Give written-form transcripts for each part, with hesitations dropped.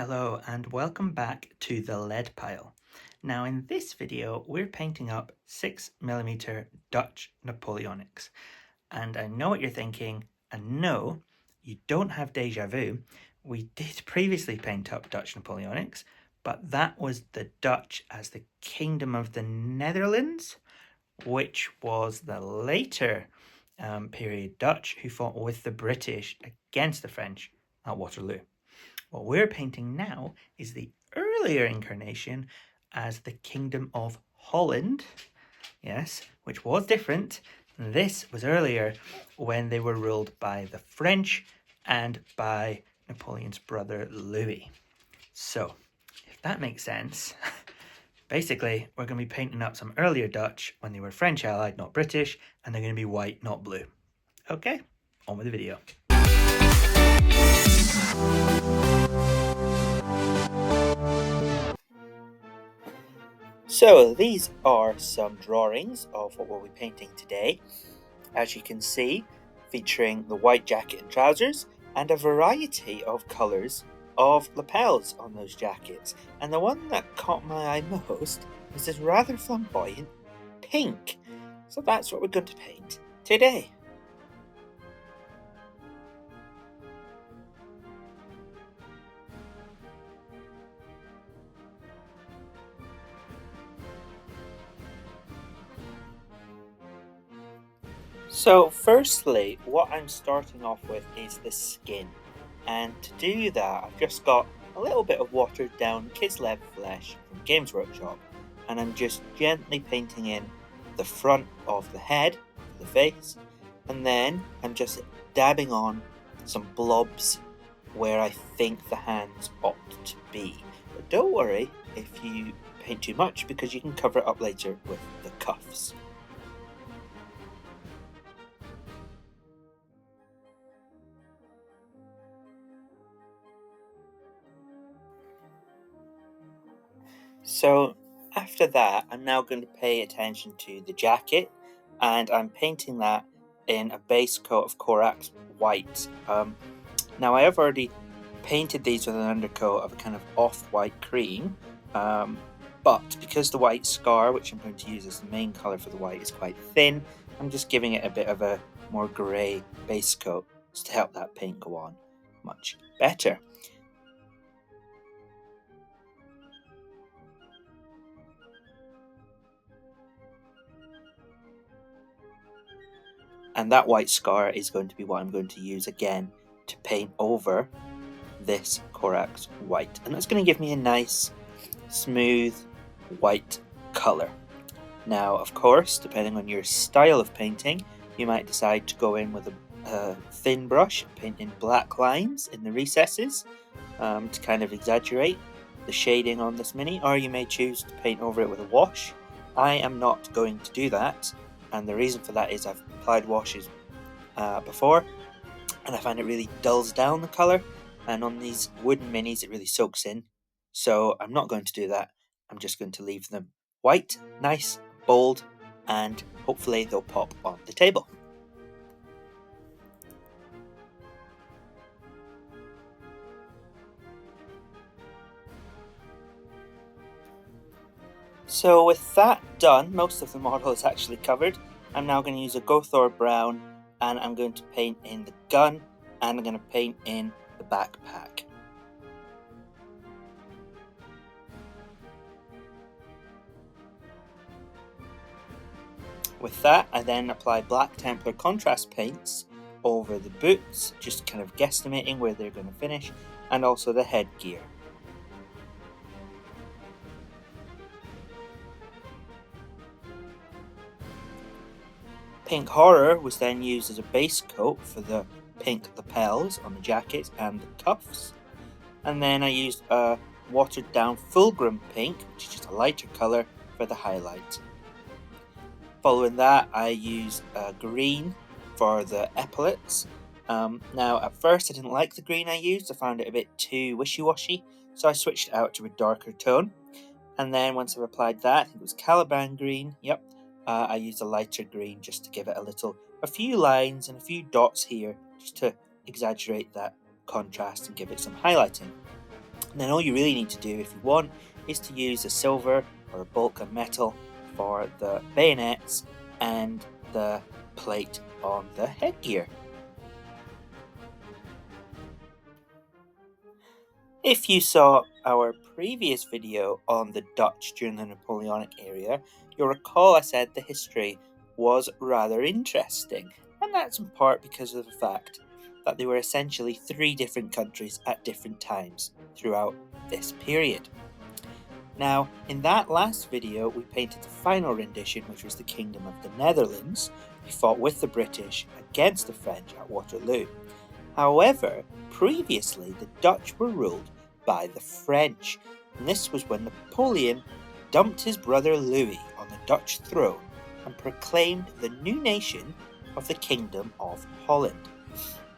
Hello and welcome back to the lead pile. Now in this video we're painting up 6mm Dutch Napoleonics, and I know what you're thinking, and no, you don't have deja vu. We did previously paint up Dutch Napoleonics, but that was the Dutch as the Kingdom of the Netherlands, which was the later period Dutch who fought with the British against the French at Waterloo. What we're painting now is the earlier incarnation as the Kingdom of Holland, yes, which was different. This was earlier when they were ruled by the French and by Napoleon's brother Louis. So, if that makes sense, basically we're going to be painting up some earlier Dutch when they were French allied, not British, and they're going to be white, not blue. Okay, on with the video. So these are some drawings of what we'll be painting today. As you can see, featuring the white jacket and trousers and a variety of colours of lapels on those jackets. And the one that caught my eye most is this rather flamboyant pink. So that's what we're going to paint today. So firstly, what I'm starting off with is the skin, and to do that I've just got a little bit of watered down kids lead flesh from Games Workshop, and I'm just gently painting in the front of the head, the face, and then I'm just dabbing on some blobs where I think the hands ought to be. But don't worry if you paint too much, because you can cover it up later with the cuffs. So after that, I'm now going to pay attention to the jacket, and I'm painting that in a base coat of Corax white. Now I have already painted these with an undercoat of a kind of off-white cream, but because the white scar, which I'm going to use as the main colour for the white, is quite thin, I'm just giving it a bit of a more grey base coat just to help that paint go on much better. And that white scar is going to be what I'm going to use again to paint over this Corax white. And that's going to give me a nice, smooth, white colour. Now, of course, depending on your style of painting, you might decide to go in with a thin brush, paint in black lines in the recesses to kind of exaggerate the shading on this mini, or you may choose to paint over it with a wash. I am not going to do that, and the reason for that is I've applied washes before, and I find it really dulls down the colour, and on these wooden minis it really soaks in, so I'm not going to do that. I'm just going to leave them white, nice, bold, and hopefully they'll pop on the table. So with that done, most of the model is actually covered. I'm now going to use a Gothor brown, and I'm going to paint in the gun, and I'm going to paint in the backpack. With that, I then apply Black Templar contrast paints over the boots, just kind of guesstimating where they're going to finish, and also the headgear. Pink Horror was then used as a base coat for the pink lapels on the jacket and the cuffs. And then I used a watered down Fulgrim pink, which is just a lighter colour, for the highlight. Following that, I used green for the epaulets. Now at first I didn't like the green I used, I found it a bit too wishy-washy, so I switched it out to a darker tone. And then once I've applied that, I think it was Caliban green, yep, I used a lighter green just to give it a few lines and a few dots here, just to exaggerate that contrast and give it some highlighting. And then all you really need to do if you want is to use a silver or a bulk of metal for the bayonets and the plate on the headgear. If you saw our previous video on the Dutch during the Napoleonic era, you'll recall I said the history was rather interesting, and that's in part because of the fact that they were essentially 3 different countries at different times throughout this period. Now, in that last video, we painted the final rendition, which was the Kingdom of the Netherlands, who fought with the British against the French at Waterloo. However, previously the Dutch were ruled by the French, and this was when Napoleon dumped his brother Louis on the Dutch throne and proclaimed the new nation of the Kingdom of Holland.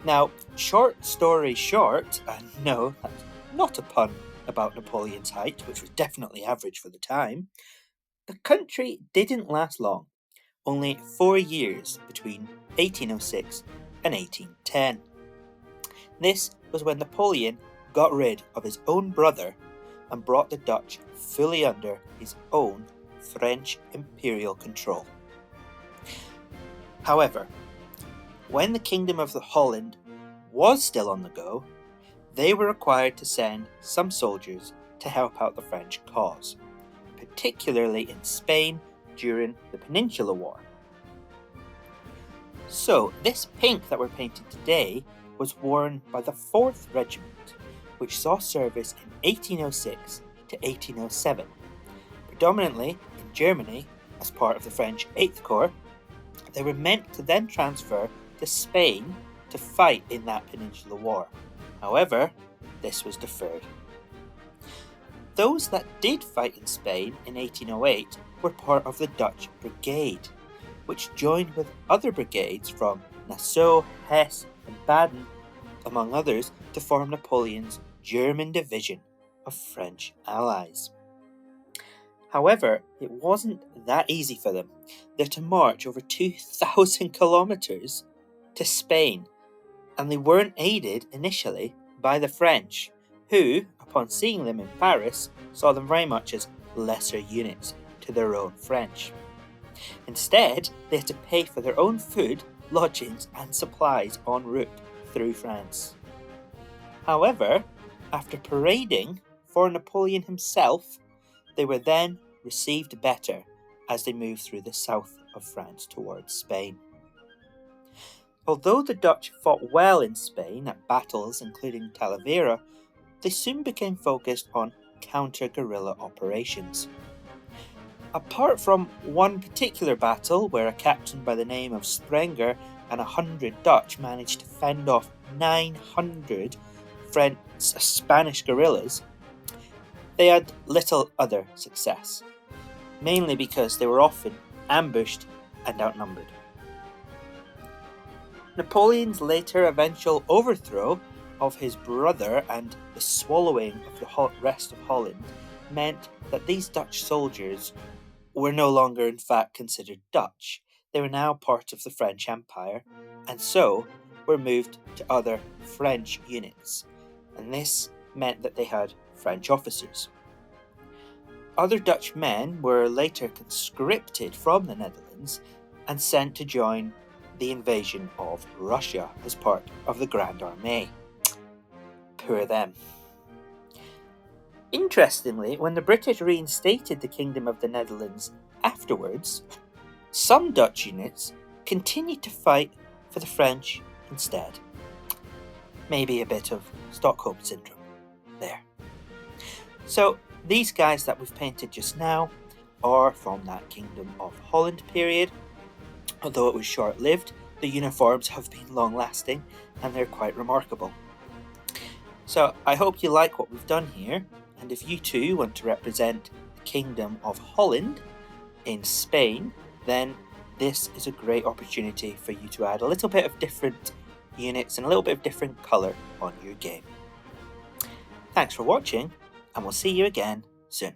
Now, short story short, and no, that's not a pun about Napoleon's height, which was definitely average for the time, the country didn't last long, only 4 years between 1806 and 1810. This was when Napoleon got rid of his own brother and brought the Dutch fully under his own French imperial control. However, when the Kingdom of Holland was still on the go, they were required to send some soldiers to help out the French cause, particularly in Spain during the Peninsular War. So this pink that we're painting today was worn by the 4th Regiment, which saw service in 1806 to 1807, predominantly in Germany as part of the French 8th Corps. They were meant to then transfer to Spain to fight in that Peninsular War. However, this was deferred. Those that did fight in Spain in 1808 were part of the Dutch Brigade, which joined with other brigades from Nassau, Hesse and Baden, among others, to form Napoleon's German division of French allies. However, it wasn't that easy for them. They're to march over 2,000 kilometers to Spain, and they weren't aided initially by the French, who, upon seeing them in Paris, saw them very much as lesser units to their own French. Instead, they had to pay for their own food, lodgings and supplies en route through France. However, after parading for Napoleon himself, they were then received better as they moved through the south of France towards Spain. Although the Dutch fought well in Spain at battles including Talavera, they soon became focused on counter-guerrilla operations. Apart from one particular battle where a captain by the name of Sprenger and 100 Dutch managed to fend off 900 Spanish guerrillas, they had little other success, mainly because they were often ambushed and outnumbered. Napoleon's later eventual overthrow of his brother and the swallowing of the rest of Holland meant that these Dutch soldiers were no longer in fact considered Dutch. They were now part of the French Empire, and so were moved to other French units, and this meant that they had French officers. Other Dutch men were later conscripted from the Netherlands and sent to join the invasion of Russia as part of the Grand Armée. Poor them. Interestingly, when the British reinstated the Kingdom of the Netherlands afterwards, some Dutch units continued to fight for the French instead. Maybe a bit of Stockholm Syndrome there. So these guys that we've painted just now are from that Kingdom of Holland period. Although it was short-lived, the uniforms have been long-lasting and they're quite remarkable. So I hope you like what we've done here, and if you too want to represent the Kingdom of Holland in Spain, then this is a great opportunity for you to add a little bit of different units and a little bit of different colour on your game. Thanks for watching, and we'll see you again soon.